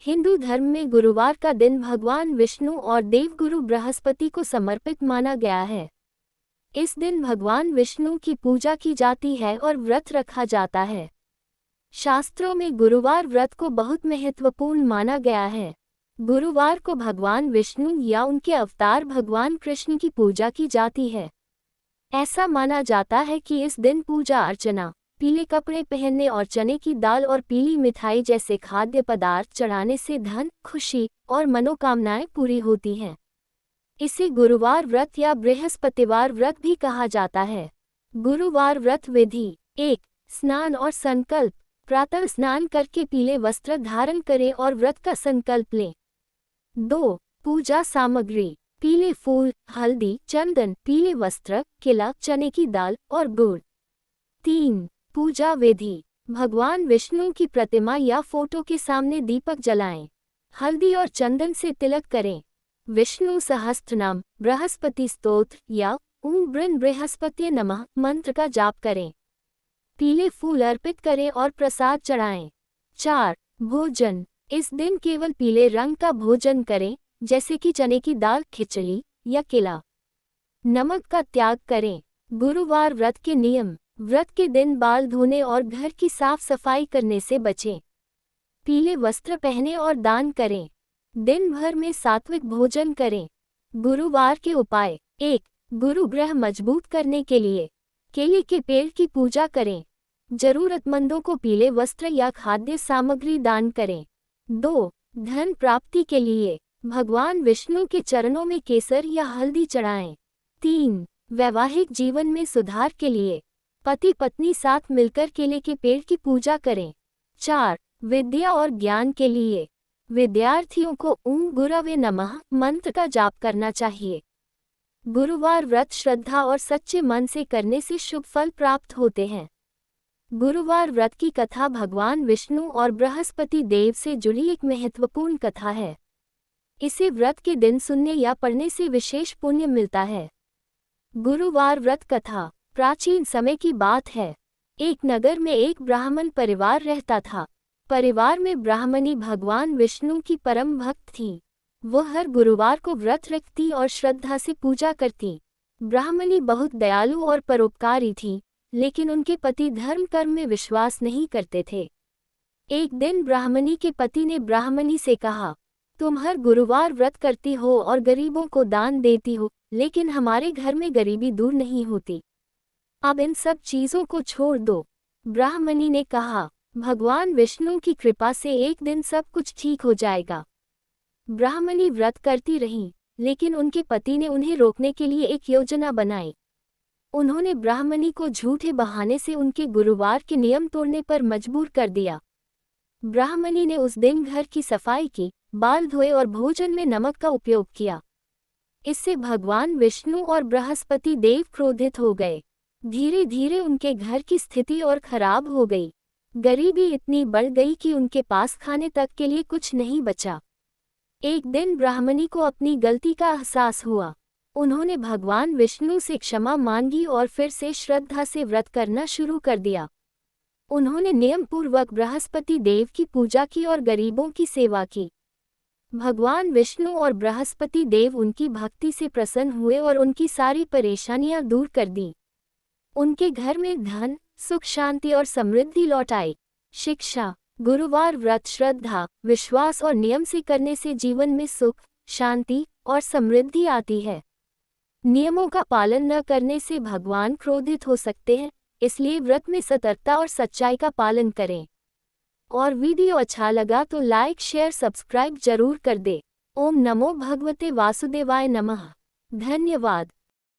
हिंदू धर्म में गुरुवार का दिन भगवान विष्णु और देवगुरु बृहस्पति को समर्पित माना गया है। इस दिन भगवान विष्णु की पूजा की जाती है और व्रत रखा जाता है। शास्त्रों में गुरुवार व्रत को बहुत महत्वपूर्ण माना गया है। गुरुवार को भगवान विष्णु या उनके अवतार भगवान कृष्ण की पूजा की जाती है। ऐसा माना जाता है कि इस दिन पूजा अर्चना, पीले कपड़े पहनने और चने की दाल और पीली मिठाई जैसे खाद्य पदार्थ चढ़ाने से धन, खुशी और मनोकामनाएं पूरी होती हैं। इसे गुरुवार व्रत या बृहस्पतिवार व्रत भी कहा जाता है। गुरुवार व्रत विधि: 1. स्नान और संकल्प: प्रातः स्नान करके पीले वस्त्र धारण करें और व्रत का संकल्प लें। 2. पूजा सामग्री: पीले फूल, हल्दी, चंदन, पीले वस्त्र, केला, चने की दाल और गुड़। 3. पूजा विधि: भगवान विष्णु की प्रतिमा या फोटो के सामने दीपक जलाएं। हल्दी और चंदन से तिलक करें। विष्णु सहस्त्रनाम, बृहस्पति स्तोत्र या ॐ ब्रह्म बृहस्पतये नमः मंत्र का जाप करें। पीले फूल अर्पित करें और प्रसाद चढ़ाएं। 4. भोजन: इस दिन केवल पीले रंग का भोजन करें, जैसे कि चने की दाल, खिचड़ी या केला। नमक का त्याग करें। गुरुवार व्रत के नियम: व्रत के दिन बाल धोने और घर की साफ सफाई करने से बचें। पीले वस्त्र पहने और दान करें। दिन भर में सात्विक भोजन करें। गुरुवार के उपाय: 1. गुरु ग्रह मजबूत करने के लिए केले के पेड़ की पूजा करें। जरूरतमंदों को पीले वस्त्र या खाद्य सामग्री दान करें। 2. धन प्राप्ति के लिए भगवान विष्णु के चरणों में केसर या हल्दी चढ़ाएं। 3. वैवाहिक जीवन में सुधार के लिए पति पत्नी साथ मिलकर केले के पेड़ की पूजा करें। 4. विद्या और ज्ञान के लिए विद्यार्थियों को ॐ गुरवे नमः मंत्र का जाप करना चाहिए। गुरुवार व्रत श्रद्धा और सच्चे मन से करने से शुभ फल प्राप्त होते हैं। गुरुवार व्रत की कथा भगवान विष्णु और बृहस्पति देव से जुड़ी एक महत्वपूर्ण कथा है। इसे व्रत के दिन सुनने या पढ़ने से विशेष पुण्य मिलता है। गुरुवार व्रत कथा प्राचीन समय की बात है। एक नगर में एक ब्राह्मण परिवार रहता था। परिवार में ब्राह्मणी भगवान विष्णु की परम भक्त थी। वो हर गुरुवार को व्रत रखती और श्रद्धा से पूजा करती। ब्राह्मणी बहुत दयालु और परोपकारी थी, लेकिन उनके पति धर्म कर्म में विश्वास नहीं करते थे। एक दिन ब्राह्मणी के पति ने ब्राह्मणी से कहा, तुम हर गुरुवार व्रत करती हो और गरीबों को दान देती हो, लेकिन हमारे घर में गरीबी दूर नहीं होती। अब इन सब चीजों को छोड़ दो। ब्राह्मणी ने कहा, भगवान विष्णु की कृपा से एक दिन सब कुछ ठीक हो जाएगा। ब्राह्मणी व्रत करती रही, लेकिन उनके पति ने उन्हें रोकने के लिए एक योजना बनाई। उन्होंने ब्राह्मणी को झूठे बहाने से उनके गुरुवार के नियम तोड़ने पर मजबूर कर दिया। ब्राह्मणी ने उस दिन घर की सफाई की, बाल धोए और भोजन में नमक का उपयोग किया। इससे भगवान विष्णु और बृहस्पति देव क्रोधित हो गए। धीरे धीरे उनके घर की स्थिति और खराब हो गई। गरीबी इतनी बढ़ गई कि उनके पास खाने तक के लिए कुछ नहीं बचा। एक दिन ब्राह्मणी को अपनी गलती का एहसास हुआ। उन्होंने भगवान विष्णु से क्षमा मांगी और फिर से श्रद्धा से व्रत करना शुरू कर दिया। उन्होंने नियम पूर्वक बृहस्पति देव की पूजा की और गरीबों की सेवा की। भगवान विष्णु और बृहस्पति देव उनकी भक्ति से प्रसन्न हुए और उनकी सारी परेशानियां दूर कर दी। उनके घर में धन, सुख, शांति और समृद्धि लौट आई। शिक्षा: गुरुवार व्रत श्रद्धा, विश्वास और नियम से करने से जीवन में सुख, शांति और समृद्धि आती है। नियमों का पालन न करने से भगवान क्रोधित हो सकते हैं, इसलिए व्रत में सतर्कता और सच्चाई का पालन करें। और वीडियो अच्छा लगा तो लाइक, शेयर, सब्सक्राइब जरूर कर दे। ओम नमो भगवते वासुदेवाय नमः। धन्यवाद।